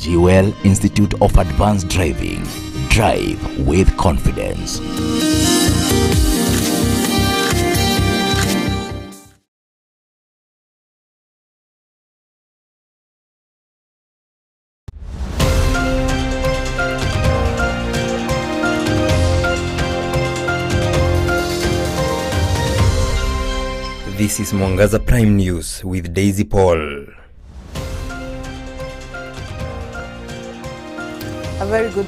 Jewel Institute of Advanced Driving. Drive with confidence. This is Mwangaza Prime News with Daisy Paul. A very good.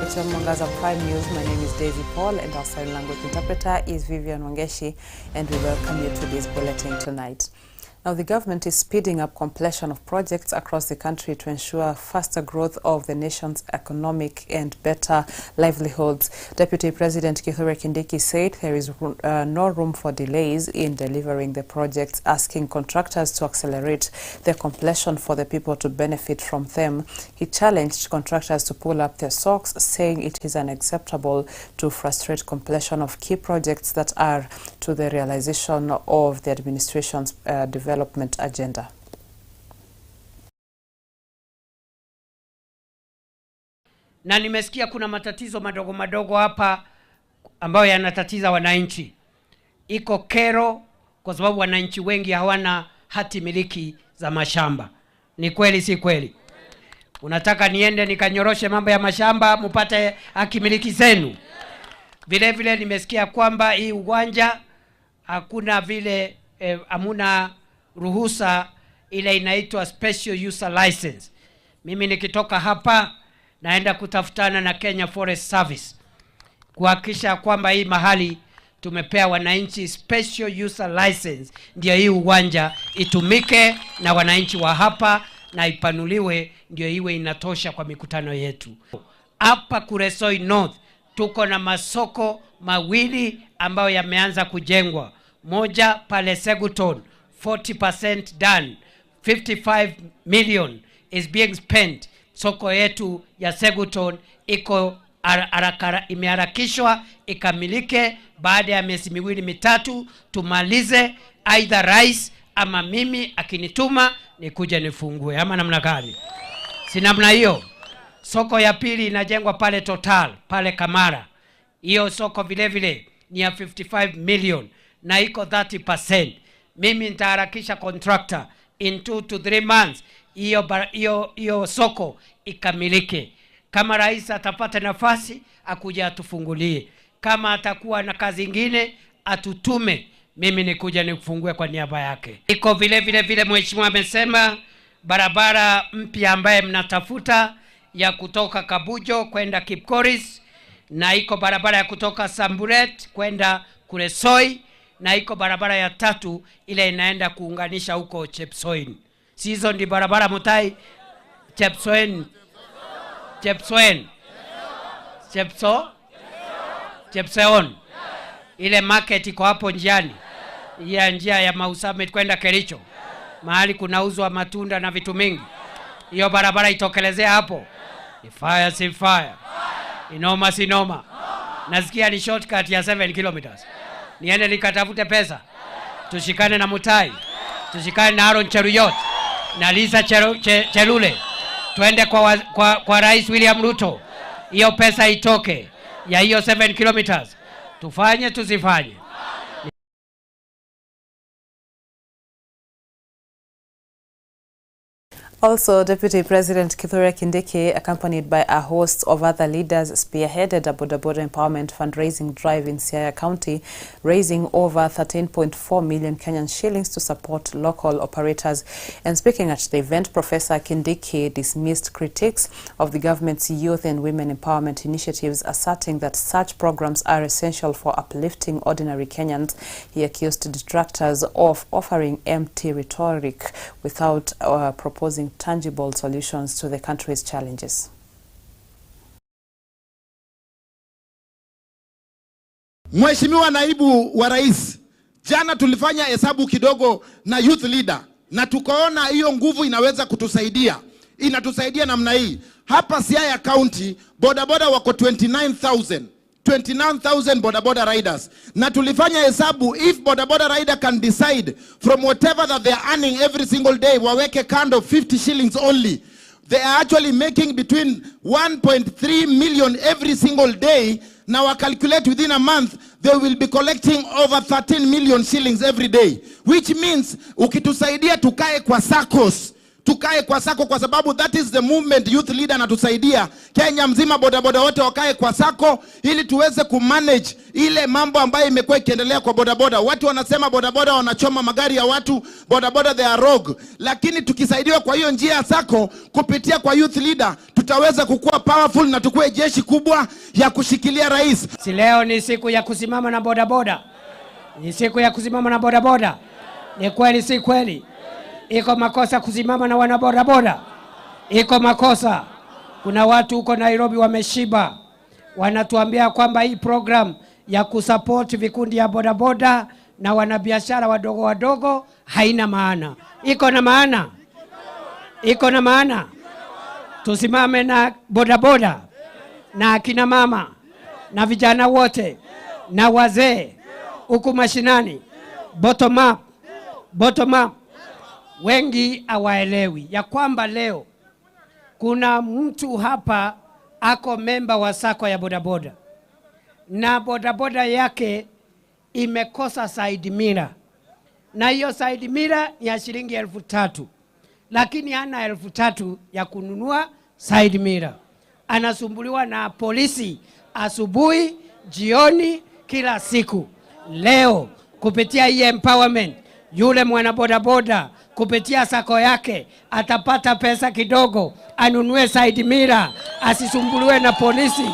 It's Mwangaza Prime News. My name is Daisy Paul and our sign language interpreter is Vivian Wangeshi, and we welcome you to this bulletin tonight. Now, the government is speeding up completion of projects across the country to ensure faster growth of the nation's economic and better livelihoods. Deputy President Kithure Kindiki said there is no room for delays in delivering the projects, asking contractors to accelerate their completion for the people to benefit from them. He challenged contractors to pull up their socks, saying it is unacceptable to frustrate completion of key projects that are to the realization of the administration's development agenda. Na nimesikia kuna matatizo madogo madogo hapa ambayo yanatatiza wananchi. Iko kero kwa sababu wananchi wengi hawana hati miliki za mashamba. Ni kweli si kweli? Unataka niende nikanyoroshe mambo ya mashamba mupate haki miliki zenu? Vile vile nimesikia kwamba hii uwanja hakuna vile hamuna ruhusa ile inaitwa special user license. Mimi nikitoka hapa naenda kutafutana na Kenya Forest Service kuhakikisha kwamba hii mahali tumepea wananchi special user license, ndio hii uwanja itumike na wananchi wa hapa na ipanuliwe, ndio iwe inatosha kwa mikutano yetu. Hapa Kuresoi North tuko na masoko mawili ambayo yameanza kujengwa. Moja pale Seguton, 40% done, 55 million is being spent. Soko yetu ya Seguton iko imeharakishwa ikamilike. Baada ya miezi miwili mitatu tumalize, either rais ama mimi akinituma nikuja nifungue, ama namna gani? Si namna hiyo. Soko ya pili inajengwa pale Total, pale Kamara. Hiyo soko vile vile ni ya 55 million na iko 30%. Mimi nitaharakisha contractor in 2 to 3 months hiyo soko ikamilike. Kama rais atapata nafasi akuja atufungulie, kama atakuwa na kazi nyingine atutume, mimi nikuja nifungue kwa niaba yake. Iko vile vile mheshimiwa amesema barabara mpya ambaye mnatafuta ya kutoka Kabujo kwenda Kipkoris, na iko barabara ya kutoka Samburet kwenda Kuresoi, na iko barabara ya tatu ile inaenda kuunganisha huko Chepsoin. Sizo ndi barabara Mutai Chepsoin Chepseon. Ile market iko hapo njiani, ya njia ya Mausamet kwenda Kericho, mahali kunauzwa matunda na vitu mingi. Hiyo barabara itokelezea hapo. Ni fire si fire, inoma si noma. Nasikia ni shortcut ya 7 kilometers. Niende nikatafute pesa, tushikane na Mutai, tushikane na Aaron Cheruyot na Lisa Cherule, tuende kwa Rais William Ruto, hiyo pesa itoke ya hiyo 7 kilometers. Tufanye tusifanye. Also, Deputy President Kithure Kindiki, accompanied by a host of other leaders, spearheaded a Boda Boda Empowerment fundraising drive in Siaya County, raising over 13.4 million Kenyan shillings to support local operators. And speaking at the event, Professor Kindiki dismissed critics of the government's youth and women empowerment initiatives, asserting that such programs are essential for uplifting ordinary Kenyans. He accused detractors of offering empty rhetoric without proposing tangible solutions to the country's challenges. Mheshimiwa Naibu wa Rais, jana tulifanya hesabu kidogo na youth leader na tukaona hiyo nguvu inaweza kutusaidia. Inatusaidia namna hii. Hapa Siaya County bodaboda wako 29,000 bodaboda riders. Na tulifanya hesabu, if bodaboda rider can decide from whatever that they are earning every single day, waweke kando 50 shillings only, They are actually making between 1.3 million every single day. Now I calculate within a month, they will be collecting over 13 million shillings every day. Which means, ukitusaidia tukae kwa SACCOs. Tukae kwa SACCO kwa sababu that is the movement youth leader anatusaidia. Kenya mzima bodaboda wote wakae kwa SACCO ili tuweze kumanage ile mambo ambayo imekuwa ikiendelea kwa bodaboda. Watu wanasema bodaboda wanachoma magari ya watu, bodaboda they are rogue. Lakini tukisaidiwa kwa hiyo njia ya SACCO kupitia kwa youth leader, tutaweza kukua powerful na tukue jeshi kubwa ya kushikilia rais. Si leo ni siku ya kusimama na bodaboda. Ni siku ya kusimama na bodaboda. Ni kweli si kweli? Iko makosa kusimama na wanabodaboda? Iko makosa. Kuna watu huko Nairobi wameshiba. Wanatuambia kwamba hii program ya kusupport vikundi ya bodaboda na wanabiashara wadogo wadogo haina maana. Iko na maana? Iko na maana? Tusimame na bodaboda na akina mama na vijana wote na wazee huku mashinani. Bottom up. Bottom up. Wengi hawaelewi ya kwamba leo kuna mtu hapa ako memba wa SACCO ya bodaboda na bodaboda yake imekosa side mirror, na hiyo side mirror ni ya shilingi 3,000, lakini hana 3,000 ya kununua side mirror. Anasumbuliwa na polisi asubuhi, jioni, kila siku. Leo kupitia hii empowerment, yule mwana bodaboda kupitia SACCO yake atapata pesa kidogo, anunue side mirror, asisumbuliwe na polisi,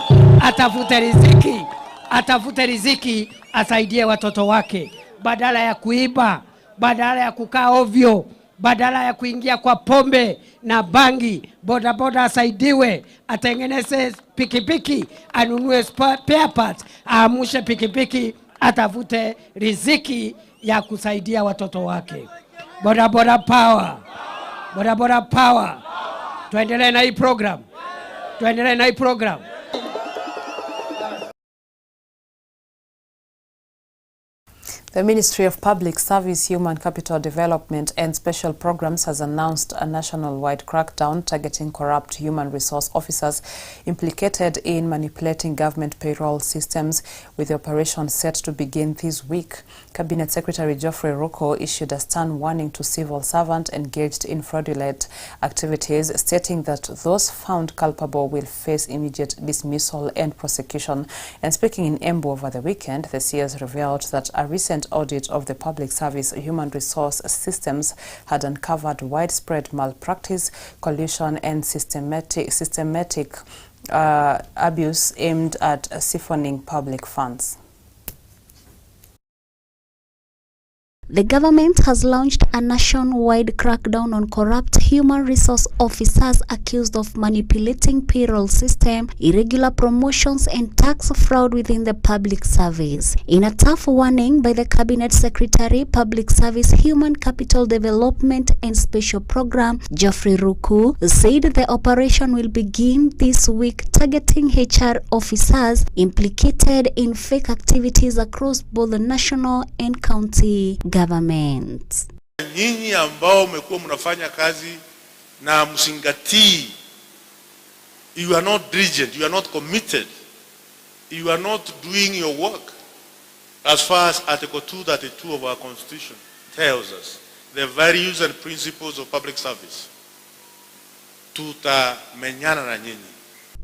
atafute riziki, asaidie watoto wake, badala ya kuiba, badala ya kukaa ovyo, badala ya kuingia kwa pombe na bangi. Bodaboda asaidiwe, atengeneze pikipiki, anunue spare parts, aamushe pikipiki, atafute riziki ya kusaidia watoto wake. Bodaboda power. Bodaboda power. Tuendelee na hii program. Tuendelee na hii program. The Ministry of Public Service, Human Capital Development and Special Programs has announced a national-wide crackdown targeting corrupt human resource officers implicated in manipulating government payroll systems, with the operation set to begin this week. Cabinet Secretary Geoffrey Ruko issued a stern warning to civil servants engaged in fraudulent activities, stating that those found culpable will face immediate dismissal and prosecution. And speaking in Embu over the weekend, the CS revealed that a recent audit of the public service human resource systems had uncovered widespread malpractice, collusion and systematic abuse aimed at siphoning public funds. The government has launched a nationwide crackdown on corrupt human resource officers accused of manipulating payroll system, irregular promotions and tax fraud within the public service. In a tough warning by the Cabinet Secretary, Public Service, Human Capital Development and Special Program, Geoffrey Ruku, said the operation will begin this week, targeting HR officers implicated in fake activities across both the national and county government. Nyinyi ambao mmekuwa mnafanya kazi na msingatii, you are not diligent, you are not committed, you are not doing your work as far as Article 232 of our Constitution tells us, the values and principles of public service. Tutamenyana na nyinyi.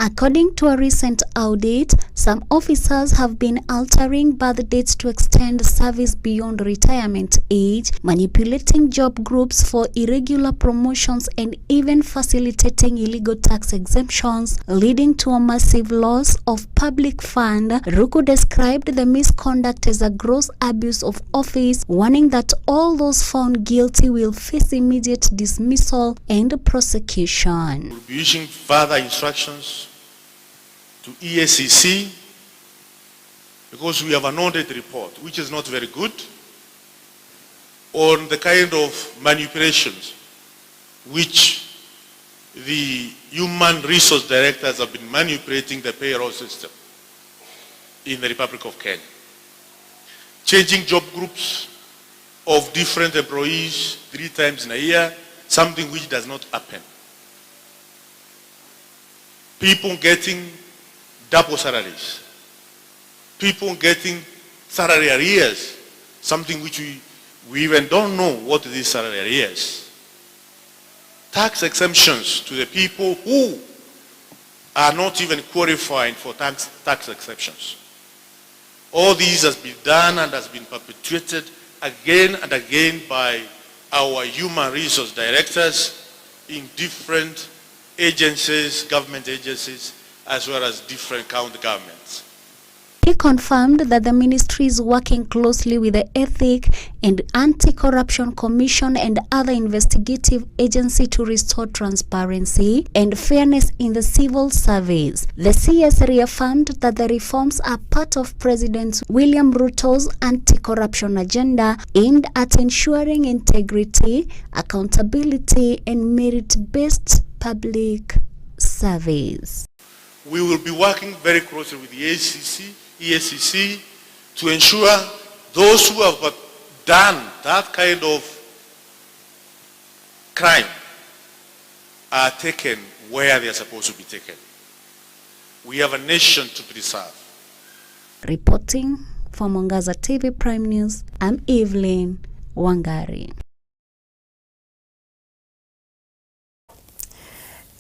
According to a recent audit, some officers have been altering birth dates to extend service beyond retirement age, manipulating job groups for irregular promotions, and even facilitating illegal tax exemptions, leading to a massive loss of public fund. Ruku described the misconduct as a gross abuse of office, warning that all those found guilty will face immediate dismissal and prosecution. We'll be issuing further instructions to EACC because we have an audit report which is not very good on the kind of manipulations which the human resource directors have been manipulating the payroll system in the Republic of Kenya. Changing job groups of different employees 3 times in a year, something which does not happen. people getting double salaries, people getting salary arrears, something which we even don't know what this salary arrears. Tax exemptions to the people who are not even qualifying for tax exemptions. All these has been done and has been perpetuated again and again by our human resource directors in different agencies, government agencies, as well as different county governments. He confirmed that the ministry is working closely with the Ethic and Anti-Corruption Commission and other investigative agencies to restore transparency and fairness in the civil service. The CS reaffirmed that the reforms are part of President William Ruto's anti-corruption agenda aimed at ensuring integrity, accountability, and merit-based public service. We will be working very closely with the EACC to ensure those who have done that kind of crime are taken where they are supposed to be taken. We have a nation to preserve. Reporting for Mwangaza TV Prime News, I'm Evelyn Wangari.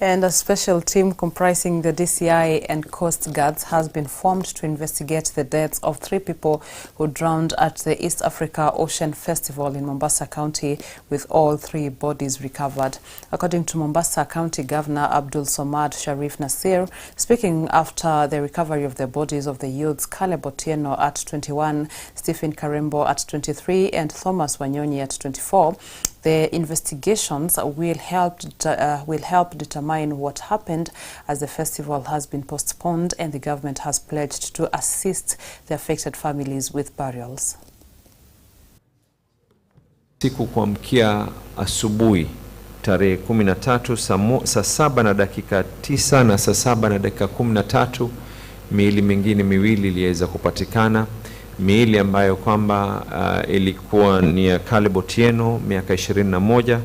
And a special team comprising the DCI and Coast Guards has been formed to investigate the deaths of 3 people who drowned at the East Africa Ocean Festival in Mombasa County, with all 3 bodies recovered. According to Mombasa County Governor Abdul Somad Sharif Nasir, speaking after the recovery of the bodies of the youths Caleb Otieno at 21, Stephen Karembo at 23, and Thomas Wanyonyi at 24, the investigations will help determine what happened, as the festival has been postponed and the government has pledged to assist the affected families with burials. Siku kuamkia asubuhi tarehe 13 saa 7 na dakika 9 na saa 7 na dakika 13 miili mingine miwili iliweza kupatikana. Miili ambayo kwamba ilikuwa ni ya Caleb Otieno miaka 21,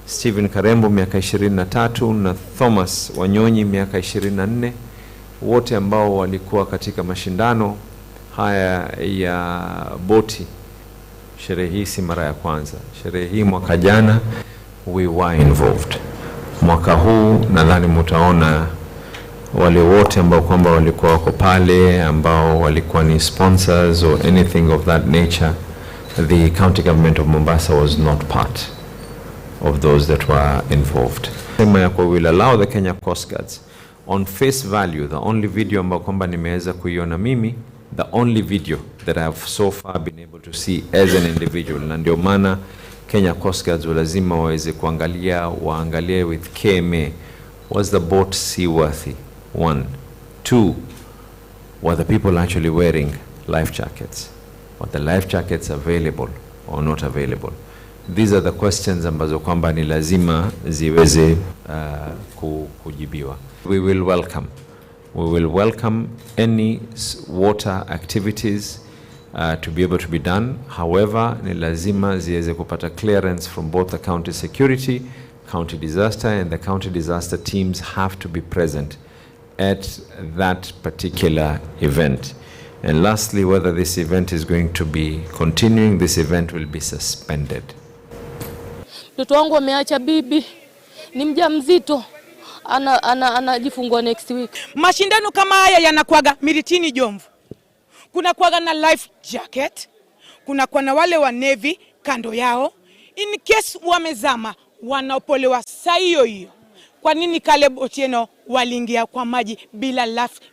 Stephen Karembo miaka 23 na Thomas Wanyonyi miaka 24, wote ambao walikuwa katika mashindano haya ya boti. Sherehe hii si mara ya kwanza. Sherehe hii mwaka jana we were involved. Mwaka huu nadhani mtaona wale wote ambao kwamba walikuwa wako pale, ambao walikuwa ni sponsors or anything of that nature. The county government of Mombasa was not part of those that were involved. We will allow the Kenya Coast Guards on face value, the only video ambao kwamba nimeweza kuiona mimi, the only video that I have so far been able to see as an individual. Na ndio maana Kenya Coast Guards lazima waweze waangalie with KMA, was the boat seaworthy? 1. 2, were the people actually wearing life jackets? Were the life jackets available or not available? These are the questions ambazo kwamba ni lazima ziweze kujibiwa. We will welcome any water activities to be able to be done. However, ni lazima ziweze kupata clearance from both the county security, county disaster, and the county disaster teams have to be present at that particular event. And lastly, whether this event is going to be continuing, this event will be suspended. Mtoto wangu ameacha bibi, ni mjamzito, anajifungua next week. Mashindano kama haya yanakuaga Miritini Jomvu. Kuna kuaga na life jacket, kuna kwa na wale wa Navy kando yao. In case wamezama, wanaopolewa saa hiyo. Kwa nini Caleb Otieno waliingia kwa maji bila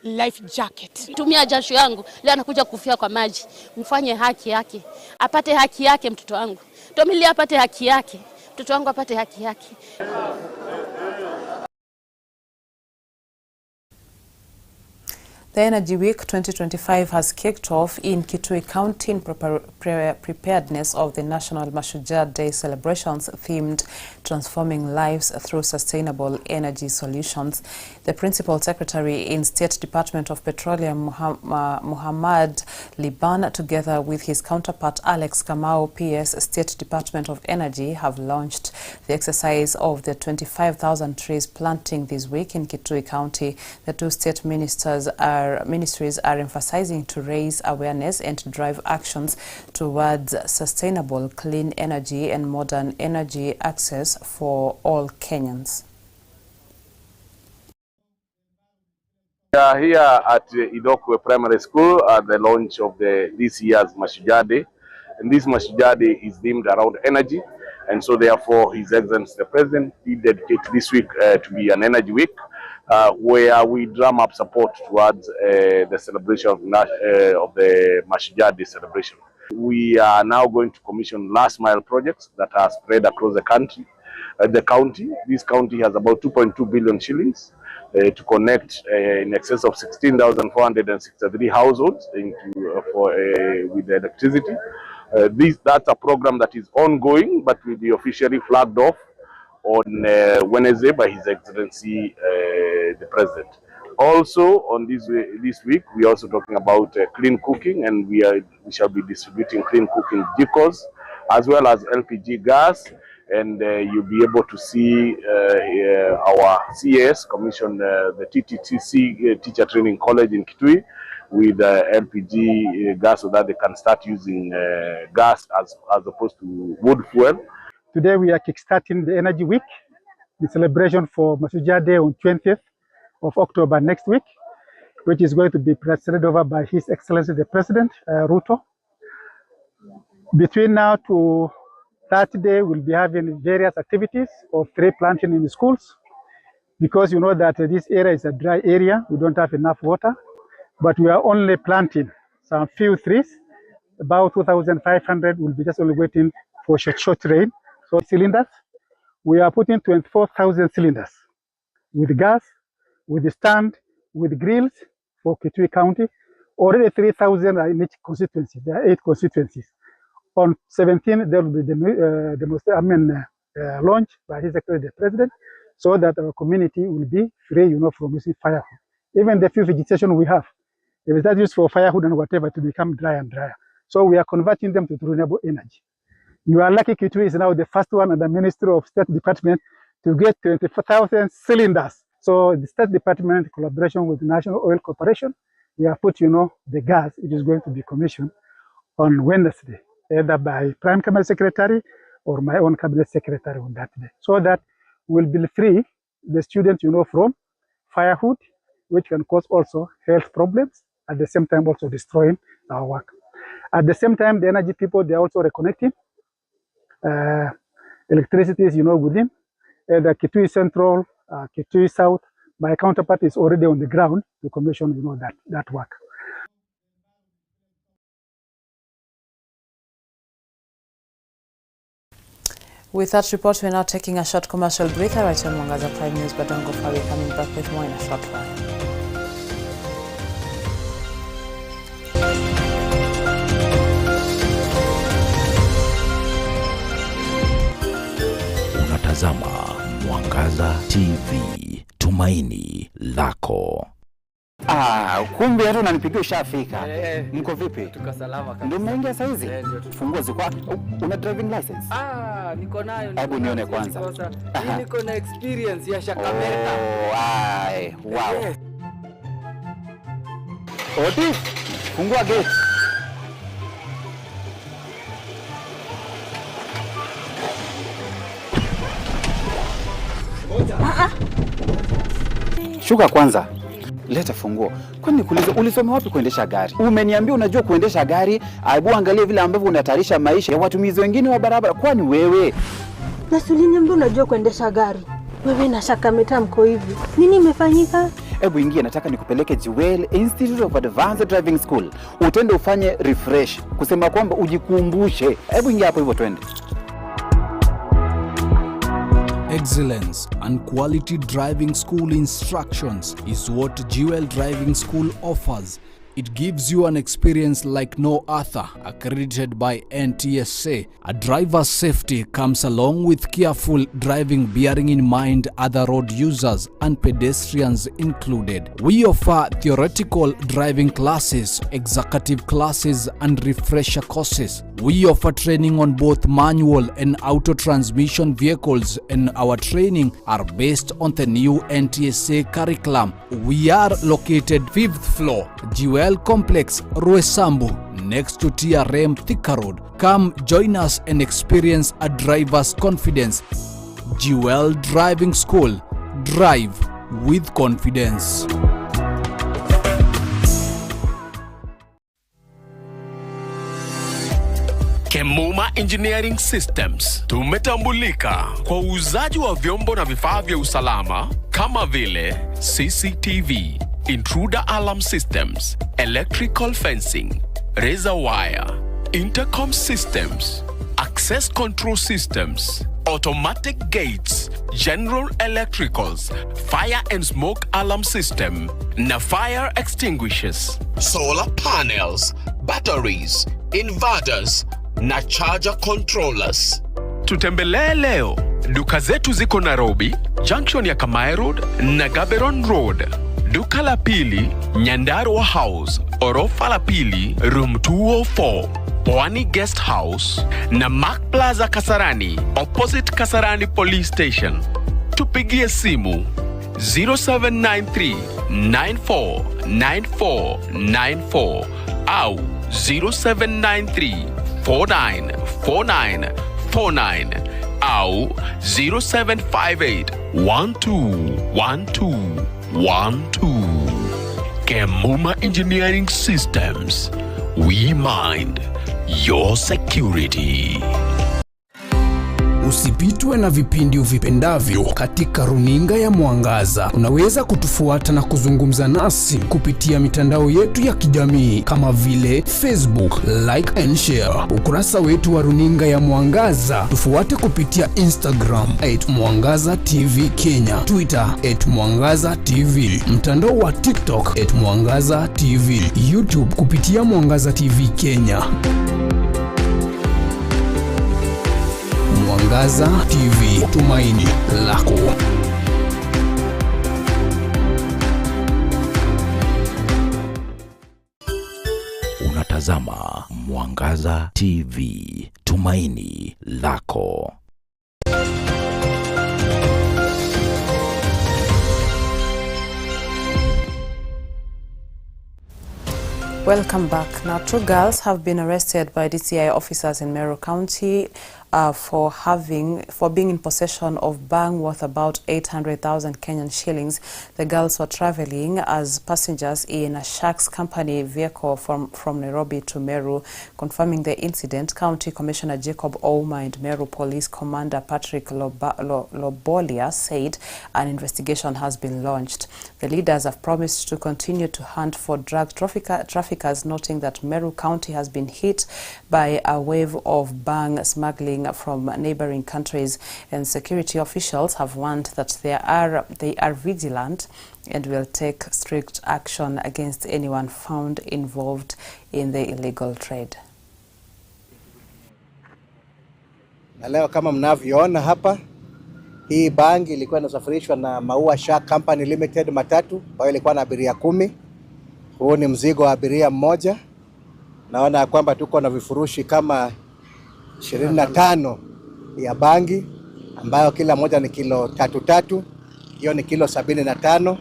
life jacket? Tumia jasho yangu, leo anakuja kufia kwa maji. Mfanye haki yake. Apate haki yake mtoto wangu. Tomili apate haki yake. Mtoto wangu apate haki yake. The Energy Week 2025 has kicked off in Kitui County in preparedness of the National Mashujaa Day celebrations themed Transforming Lives Through Sustainable Energy Solutions. The Principal Secretary in State Department of Petroleum, Muhammad Liban, together with his counterpart Alex Kamau, PS State Department of Energy, have launched the exercise of the 25,000 trees planting this week in Kitui County. The two state ministries are emphasizing to raise awareness and to drive actions towards sustainable, clean energy and modern energy access for all Kenyans. We are here at Idokwe Primary School at the launch of this year's Mashujaa Day. And this Mashujaa Day is themed around energy. And so therefore, His Excellency the President did dedicate this week to be an energy week, where we drum up support towards the celebration of the Mashujaa Day celebration. We are now going to commission last mile projects that are spread across the country. The county, this county has about 2.2 billion shillings to connect in excess of 16,463 households with electricity. That's a program that is ongoing, but will be officially flagged off on Wednesday by His Excellency the President. Also, on this week, we are also talking about clean cooking, and we shall be distributing clean cooking decors as well as LPG gas. And you'll be able to see our CAS commission, the TTTC Teacher Training College in Kitui, with LPG gas, so that they can start using gas as opposed to wood fuel. Today we are kickstarting the Energy Week, the celebration for Mashujaa Day on 20th of October next week, which is going to be presided over by His Excellency the President, Ruto. Between now to that day, we'll be having various activities of tree planting in the schools, because you know that this area is a dry area. We don't have enough water, but we are only planting some few trees. About 2,500 will be just only waiting for short rain. So cylinders, we are putting 24,000 cylinders with gas, with the stand, with grills for Kitui County. Already 3,000 are in each constituency. There are 8 constituencies. On 17th, there will be the launch by His Excellency the President, so that our community will be free, from using firewood. Even the few vegetation we have, if it's not used for firewood and whatever, to become drier and drier. So we are converting them to renewable energy. You are lucky Kitui is now the first one in the Ministry of State Department to get 24,000 cylinders. So the State Department, in collaboration with the National Oil Corporation, we have put, the gas, it is going to be commissioned on Wednesday, either by Prime Cabinet Secretary or my own Cabinet Secretary on that day. So that will be free the students, from firewood, which can cause also health problems, at the same time also destroying our work. At the same time, the energy people, they are also reconnecting. Electricity is, within the Kitui Central, Kitui South. My counterpart is already on the ground to commission, that work. With that report, we're now taking a short commercial break right on Mwangaza Prime News, but don't go far. We're coming back with more in a short while. Unatazama Mwangaza TV, tumaini lako. Kumbe hata unanipigia ushafika. Mko vipi? Tuko salama kabisa. Ndio mmeingia saa hizi? Funguo ziko wapi? Una driving license? Niko nayo. Hebu nione kwanza. Mimi niko na experience ya Shakameta. Wow. Odi, fungua gate. Shuka kwanza. Leta funguo. Kwani nikuulize, ulisoma wapi kuendesha gari? Umeniambia unajua kuendesha gari, aibu angalia vile ambavyo unatarisha maisha ya watumizi wengine wa barabara. Kwani wewe? Na uliniambia unajua kuendesha gari. Wewe na Shakameta mko hivi. Nini imefanyika? Hebu ingia, nataka nikupeleke Jewel Institute of Advanced Driving School. Utende ufanye refresh, kusema kwamba ujikumbushe. Hebu ingia hapo hivyo twende. excellence and quality driving school instructions is what Jewel Driving School offers. It gives you an experience like no other, accredited by NTSA. A driver's safety comes along with careful driving, bearing in mind other road users and pedestrians included. We offer theoretical driving classes, executive classes and refresher courses. We offer training on both manual and auto transmission vehicles, and our training are based on the new NTSA curriculum. We are located 5th floor, Jewel Complex, Roysambu, next to TRM Thika Road. Come join us and experience a driver's confidence. Jewel Driving School. Drive with confidence. Kemuma Engineering Systems tumetambulika kwa uuzaji wa vyombo na vifaa vya usalama kama vile CCTV, intruder alarm systems, electrical fencing, razor wire, intercom systems, access control systems, automatic gates, general electricals, fire and smoke alarm system, na fire extinguishers, solar panels, batteries, inverters, na charger controllers. Tutembelee leo. Duka zetu ziko Nairobi, junction ya Kamae Road na Gaberon Road. Duka la pili, Nyandarua House, orofa la pili, room 204, Pwani Guest House, na Mark Plaza Kasarani, opposite Kasarani Police Station. Tupigie simu 0793 949494 au 0793 494949 au 0758 121212. Kemuma Engineering Systems. We mind your security. Usipitwe na vipindi uvipendavyo katika runinga ya Mwangaza. Unaweza kutufuata na kuzungumza nasi kupitia mitandao yetu ya kijamii kama vile Facebook, like and share. Ukurasa wetu wa runinga ya Mwangaza. Tufuate kupitia Instagram @MwangazaTV Kenya, Twitter @MwangazaTV, mtandao wa TikTok @MwangazaTV, YouTube kupitia Mwangaza TV Kenya. Mwangaza TV, tumaini lako. Unatazama Mwangaza TV, tumaini lako. Welcome back. Now, 2 girls have been arrested by DCI officers in Meru County for being in possession of bang worth about 800,000 Kenyan shillings. The girls were traveling as passengers in a Sharks Company vehicle from Nairobi to Meru. Confirming the incident, County Commissioner Jacob Ouma and Meru Police Commander Patrick Lobolia said an investigation has been launched. The leaders have promised to continue to hunt for drug traffickers, noting that Meru County has been hit by a wave of bang smuggling from neighboring countries, and security officials have warned that they are vigilant and will take strict action against anyone found involved in the illegal trade. Na leo kama mnavyoona hapa, hii bangi ilikuwa inasafirishwa na Maua Shark Company Limited matatu ambayo ilikuwa na abiria 10. Huu ni mzigo wa abiria mmoja. Naona kwamba tuko na vifurushi kama 25 ya bangi ambayo kila moja ni kilo 3. Hiyo ni kilo 75.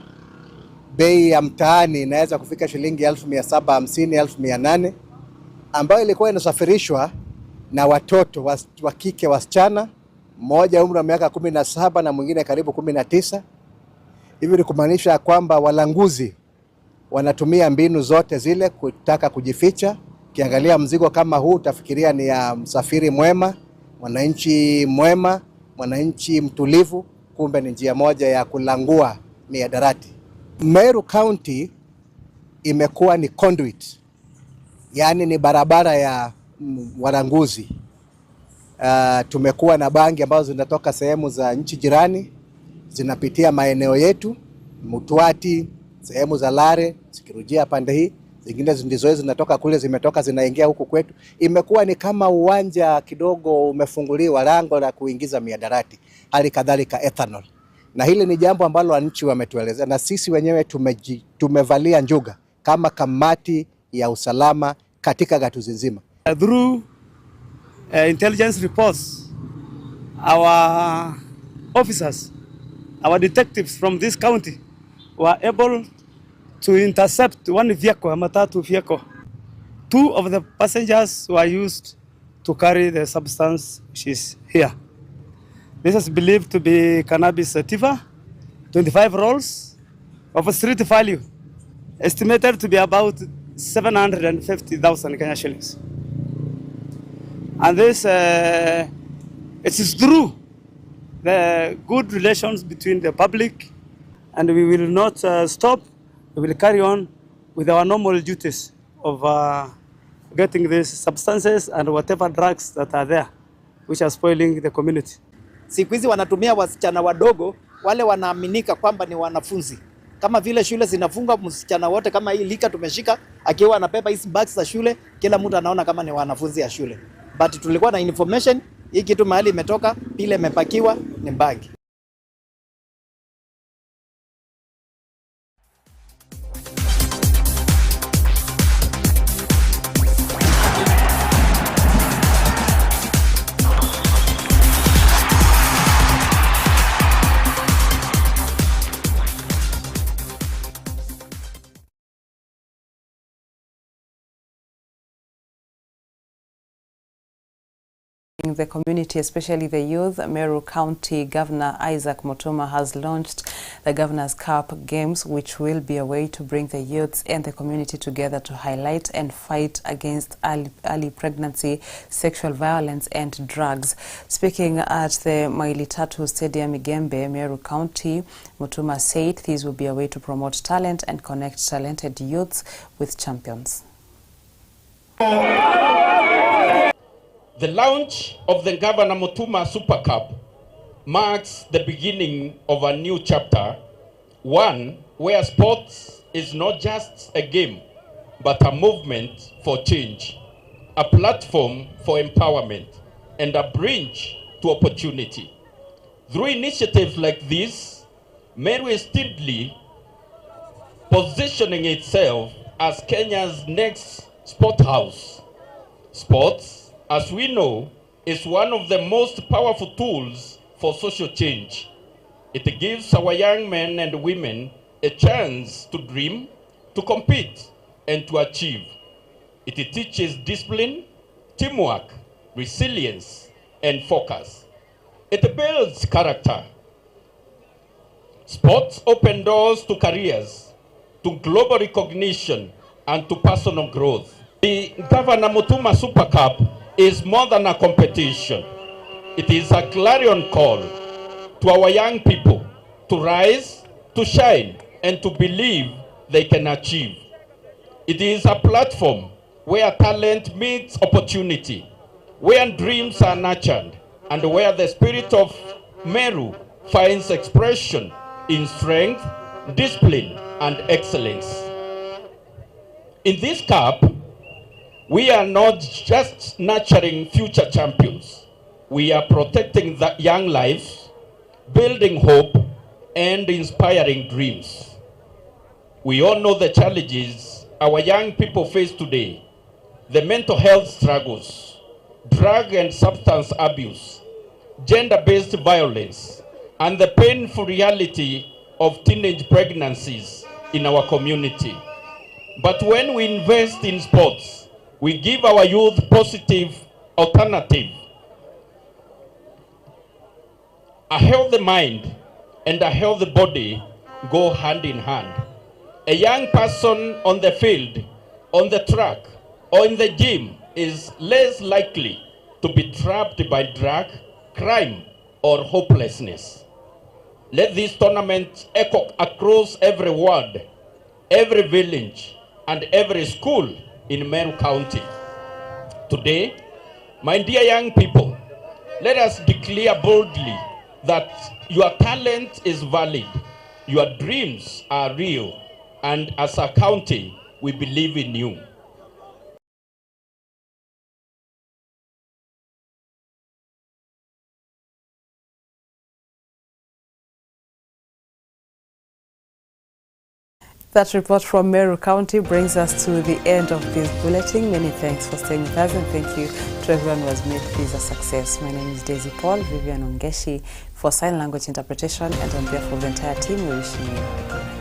Bei ya mtaani inaweza kufika shilingi 1750, 1800, ambayo ilikuwa inasafirishwa na watoto wa kike wasichana, mmoja umri wa miaka 17 na mwingine karibu 19. Hivi ni kumaanisha kwamba walanguzi wanatumia mbinu zote zile kutaka kujificha. Kiangalia mzigo kama huu utafikiria ni ya msafiri mwema, mwananchi mwema, mwananchi mtulivu, kumbe ni njia moja ya kulangua mihadarati. Meru County imekuwa ni conduit, yani ni barabara ya walanguzi. Tumekuwa na bangi ambazo zinatoka sehemu za nchi jirani zinapitia maeneo yetu, Mutwati, sehemu za Lare, zikirujia pande hii, zingine ndizo zinatoka kule, zimetoka zinaingia huku kwetu. Imekuwa ni kama uwanja kidogo umefunguliwa lango la kuingiza miadarati, hali kadhalika ethanol. Na hili ni jambo ambalo wananchi wametueleza, na sisi wenyewe tumevalia njuga kama kamati ya usalama katika gatuzi nzima. Through intelligence reports, our officers, our detectives from this county were able to intercept one vehicle, a matatu vehicle. 2 of the passengers were used to carry the substance which is here. This is believed to be cannabis sativa, 25 rolls of street value, estimated to be about 750,000 Kenya shillings. And this, it is through the good relations between the public, and we will not stop. We will carry on with our normal duties of getting these substances and whatever drugs that are there, which are spoiling the community. Siku hizi wanatumia wasichana wadogo wale wanaaminika kwamba ni wanafunzi. Kama vile shule zinafunga, msichana wote kama hii lika tumeshika akiwa anapepa hizi bags za shule, kila mtu anaona kama ni wanafunzi ya shule. But tulikuwa na information hii kitu mahali imetoka, pile imepakiwa ni bag. The community, especially the youth, Meru County Governor Isaac Mutuma has launched the Governor's Cup Games, which will be a way to bring the youths and the community together to highlight and fight against early pregnancy, sexual violence and drugs. Speaking at the Mailitatu Stadium Igembe, Meru County, Mutuma said this will be a way to promote talent and connect talented youths with champions. The launch of the Governor Mutuma Super Cup marks the beginning of a new chapter, one where sports is not just a game, but a movement for change, a platform for empowerment, and a bridge to opportunity. Through initiatives like this, Meru is steadily positioning itself as Kenya's next sport house. Sports, as we know, is one of the most powerful tools for social change. It gives our young men and women a chance to dream, to compete, and to achieve. It teaches discipline, teamwork, resilience, and focus. It builds character. Sports open doors to careers, to global recognition, and to personal growth. The Governor Mutuma Super Cup is more than a competition. It is a clarion call to our young people to rise, to shine, and to believe they can achieve. It is a platform where talent meets opportunity, where dreams are nurtured, and where the spirit of Meru finds expression in strength, discipline, and excellence. In this cup, we are not just nurturing future champions. We are protecting the young lives, building hope, and inspiring dreams. We all know the challenges our young people face today: the mental health struggles, drug and substance abuse, gender-based violence, and the painful reality of teenage pregnancies in our community. But when we invest in sports, we give our youth positive alternative. A healthy mind and a healthy body go hand in hand. A young person on the field, on the track, or in the gym is less likely to be trapped by drug, crime, or hopelessness. Let this tournament echo across every ward, every village, and every school in Meru County. Today, my dear young people, Let us declare boldly that your talent is valid, your dreams are real, and as a county, we believe in you. That report from Meru County brings us to the end of this bulletin. Many thanks for staying with us, and thank you to everyone who has made this a success. My name is Daisy Paul, Vivian Ongeshi for sign language interpretation, and on behalf of the entire team, we wish you a good night.